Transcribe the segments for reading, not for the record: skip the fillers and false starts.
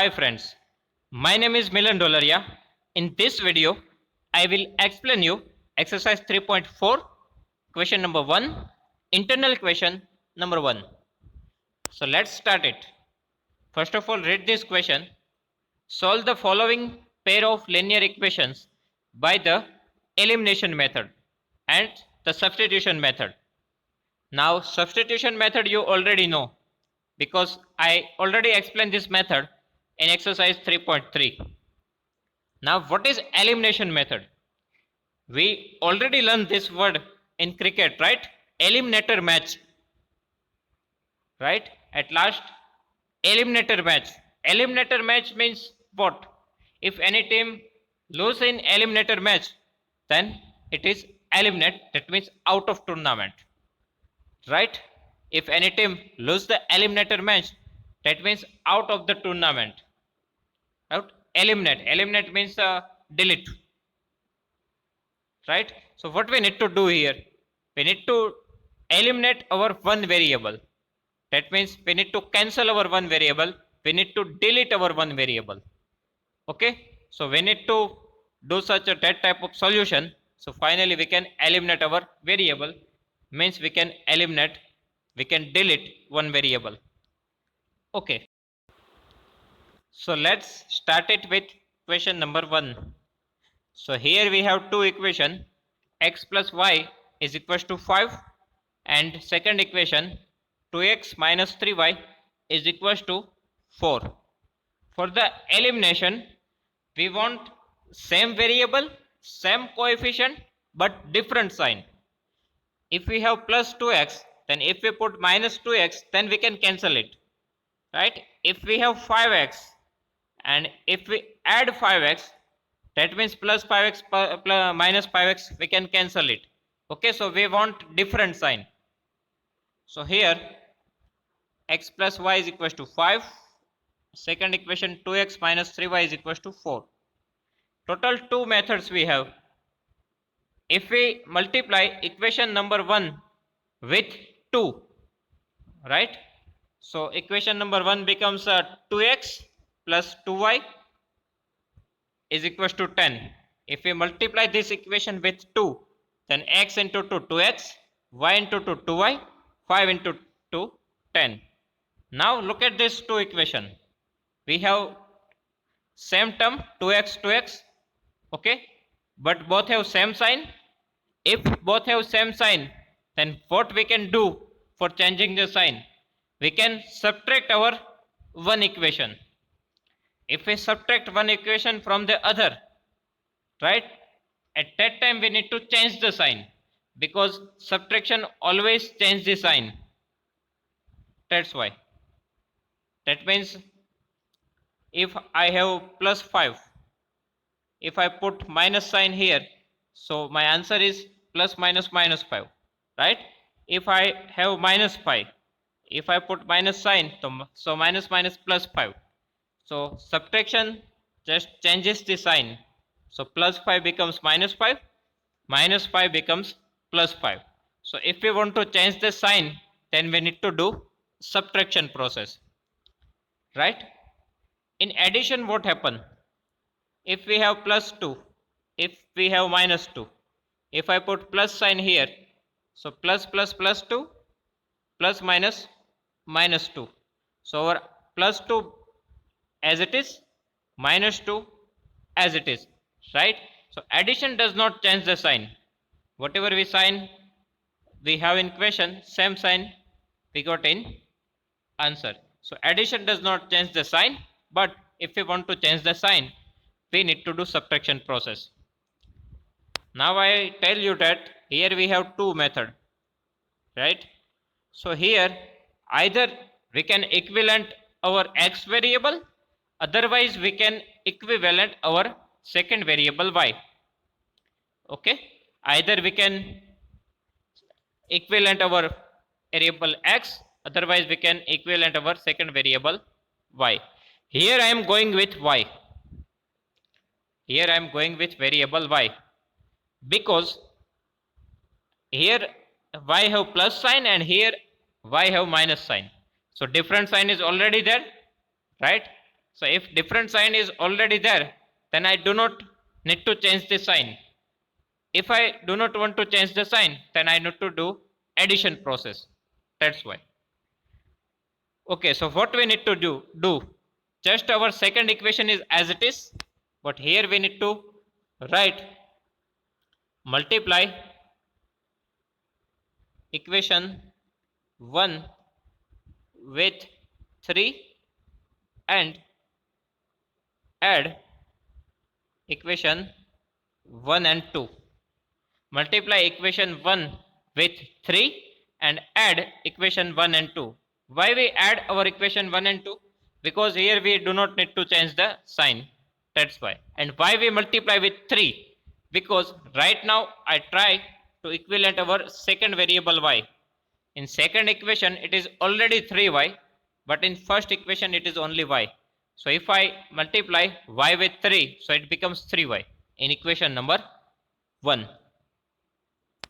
Hi friends, my name is Milan Dolaria. In this video, I will explain you exercise 3.4, question number 1, internal question number 1. So let's start it. First of all, read this question. Solve the following pair of linear equations by the elimination method and the substitution method. Now, substitution method you already know because I already explained this method in exercise 3.3. Now, what is elimination method? We already learned this word in cricket, right? Eliminator match, right? At last, eliminator match. Eliminator match means what? If any team lose in eliminator match, then it is eliminate. That means out of tournament, right? If any team lose the eliminator match, that means out of the tournament. Out eliminate. Eliminate means delete, right? So what we need to do here? We need to eliminate our one variable. That means we need to cancel our one variable. We need to delete our one variable. Okay. So we need to do such a that type of solution. So finally we can eliminate our variable. Means we can eliminate, we can delete one variable. Okay. So let's start it with question number 1. So here we have two equation, x plus y is equals to 5, and second equation 2x minus 3y is equals to 4. For the elimination, we want same variable, same coefficient but different sign. If we have plus 2x, then if we put minus 2x, then we can cancel it, right? If we have 5x and if we add 5x, that means plus 5x minus 5x, we can cancel it. Okay, so we want different sign. So here x plus y is equals to 5. Second equation 2x minus 3y is equals to 4. Total two methods we have. If we multiply equation number 1 with 2, right? So equation number 1 becomes 2x plus 2y is equals to 10. If we multiply this equation with 2, then x into 2 2x, y into 2 2y, 5 into 2 10. Now look at this two equation. We have same term 2x 2x, okay, but both have same sign. If both have same sign, then what we can do for changing the sign? We can subtract our one equation. If we subtract one equation from the other, right, at that time we need to change the sign because subtraction always change the sign. That's why. That means if I have plus 5, if I put minus sign here, so my answer is plus minus minus 5, right? If I have minus 5, if I put minus sign, so minus minus plus 5. So subtraction just changes the sign. So plus 5 becomes minus 5, minus 5 becomes plus 5. So if we want to change the sign, then we need to do subtraction process, right? In addition, what happen? If we have plus 2, if we have minus 2, if I put plus sign here, so plus plus plus 2, plus minus minus 2. So our plus 2 as it is, minus 2 as it is, right? So addition does not change the sign. Whatever we sign, we have in question, same sign we got in answer. So addition does not change the sign, but if we want to change the sign, we need to do subtraction process. Now I tell you that here we have two method, right? So here either we can equivalent our x variable, otherwise we can equivalent our second variable y. Okay, either we can equivalent our variable x, otherwise we can equivalent our second variable y. Here I am going with y. Here I am going with variable y because here y have plus sign and here y have minus sign. So different sign is already there, right? So if different sign is already there, then I do not need to change the sign. If I do not want to change the sign, then I need to do addition process. That's why. Okay, so what we need to do, just our second equation is as it is, but here we need to write multiply equation 1 with 3 and add equation 1 and 2. Multiply equation 1 with 3 and add equation 1 and 2. Why we add our equation 1 and 2? Because here we do not need to change the sign. That's why. And why we multiply with 3? Because right now I try to equivalent our second variable y. In second equation it is already 3y, but in first equation it is only y. So if I multiply y with 3, so it becomes 3y in equation number 1.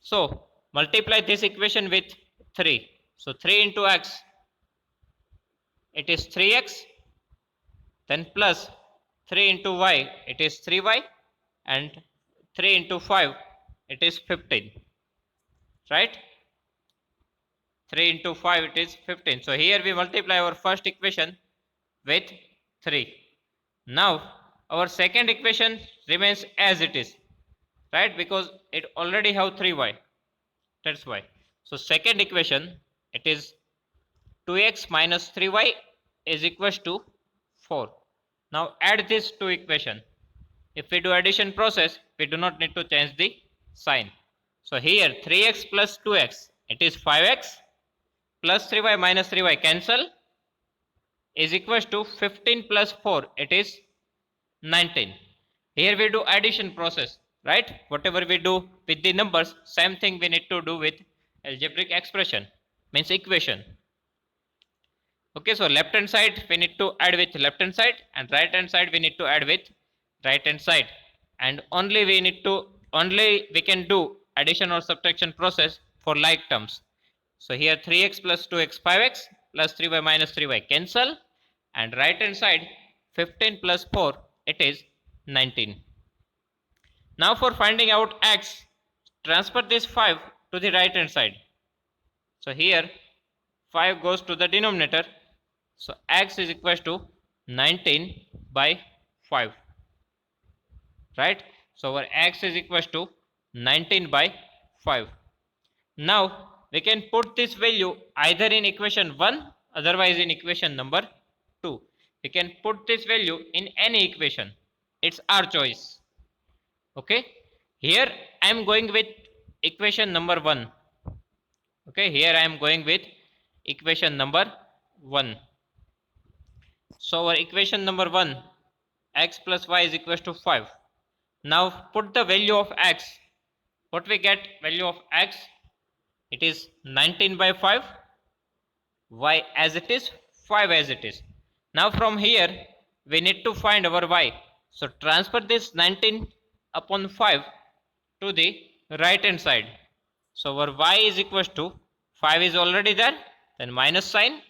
So multiply this equation with 3. So 3 into x, it is 3x, then plus 3 into y, it is 3y, and 3 into 5, it is 15. Right? 3 into 5, it is 15. So here we multiply our first equation with 3. Now our second equation remains as it is, right? Because it already have 3y. That's why. So second equation, it is 2x minus 3y is equals to 4. Now add this two equation. If we do addition process, we do not need to change the sign. So here 3x plus 2x, it is 5x, plus 3y minus 3y cancel, is equals to 15 plus 4, it is 19. Here we do addition process, right? Whatever we do with the numbers, same thing we need to do with algebraic expression, means equation. Okay, so left hand side we need to add with left hand side, and right hand side we need to add with right hand side, and only we can do addition or subtraction process for like terms. So here 3x plus 2x 5x plus 3y minus 3y cancel, and right hand side 15 plus 4, it is 19. Now for finding out x, transfer this 5 to the right hand side. So here 5 goes to the denominator, so x is equals to 19 by 5, right? So our x is equals to 19 by 5. Now we can put this value either in equation 1, otherwise in equation number 2. We can put this value in any equation. It's our choice. Okay. Here I am going with equation number 1. Okay. Here I am going with equation number 1. So our equation number 1, x plus y is equals to 5. Now put the value of x. What we get value of x? It is 19 by 5, y as it is, 5 as it is. Now from here we need to find our y. So transfer this 19 upon 5 to the right hand side. So our y is equals to 5 is already there, then minus sign.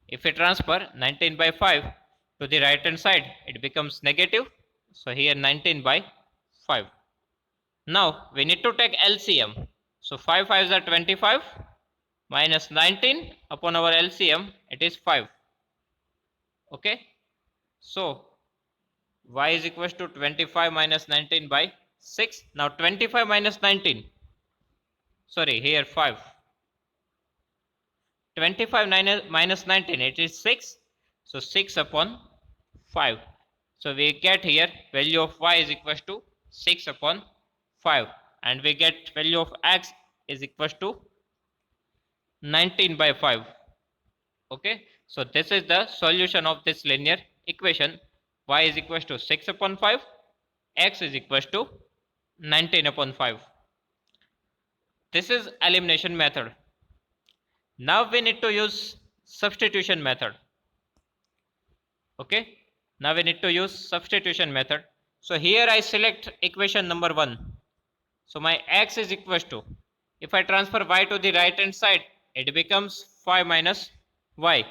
If we transfer 19 by 5 to the right hand side, it becomes negative. So here 19 by 5. Now we need to take LCM. So 5 5s are 25 minus 19 upon our LCM, it is 5. Okay. So y is equals to 25 minus 19 by 6. Now 25 minus 19. Sorry, here 5. 25 minus 19, it is 6. So 6 upon 5. So we get here value of y is equals to 6 upon 5. And we get value of x is equals to 19 by 5. Okay. So this is the solution of this linear equation. Y is equals to 6 upon 5. X is equals to 19 upon 5. This is elimination method. Now we need to use substitution method. Okay. Now we need to use substitution method. So here I select equation number 1. So my x is equals to, if I transfer y to the right hand side, it becomes 5 minus y.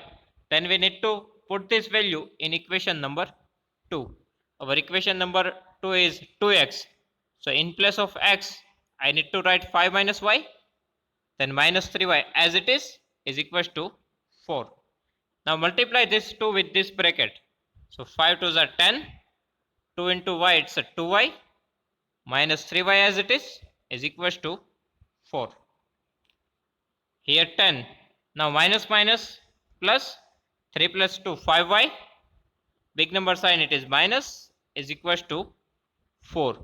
Then we need to put this value in equation number 2. Our equation number 2 is 2x. So in place of x, I need to write 5 minus y, then minus 3y as it is equals to 4. Now multiply this 2 with this bracket. So 5 2s are 10, 2 into y it's a 2y, minus 3y as it is equals to 4. Here 10. Now minus minus plus 3 plus 2 5y. Big number sign it is minus is equals to 4.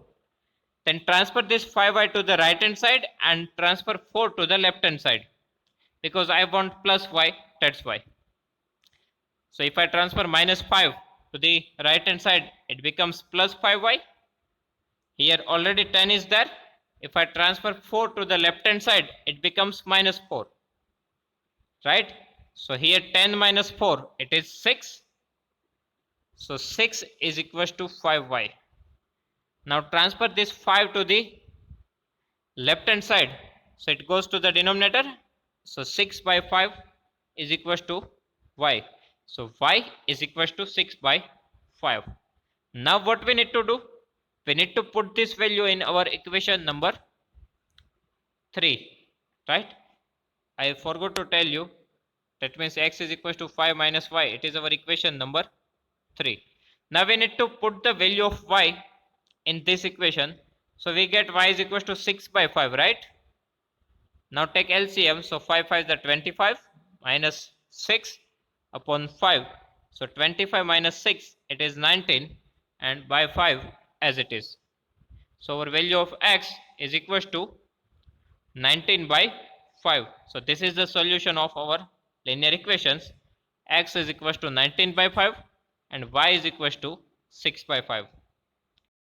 Then transfer this 5y to the right hand side and transfer 4 to the left hand side. Because I want plus y, that's why. So if I transfer minus 5 to the right hand side, it becomes plus 5y. Here already 10 is there. If I transfer 4 to the left hand side, it becomes minus 4. Right? So here 10 minus 4, it is 6. So 6 is equals to 5y. Now transfer this 5 to the left hand side. So it goes to the denominator. So 6 by 5 is equals to y. So y is equals to 6 by 5. Now what we need to do? We need to put this value in our equation number 3. Right? I forgot to tell you. That means x is equals to 5 minus y. It is our equation number 3. Now we need to put the value of y in this equation. So we get y is equals to 6 by 5, right? Now take LCM. So 5 5 is the 25 minus 6 upon 5. So 25 minus 6, it is 19, and by 5 as it is. So our value of x is equals to 19 by 5. So this is the solution of our linear equations. X is equals to 19 by 5 and y is equals to 6 by 5.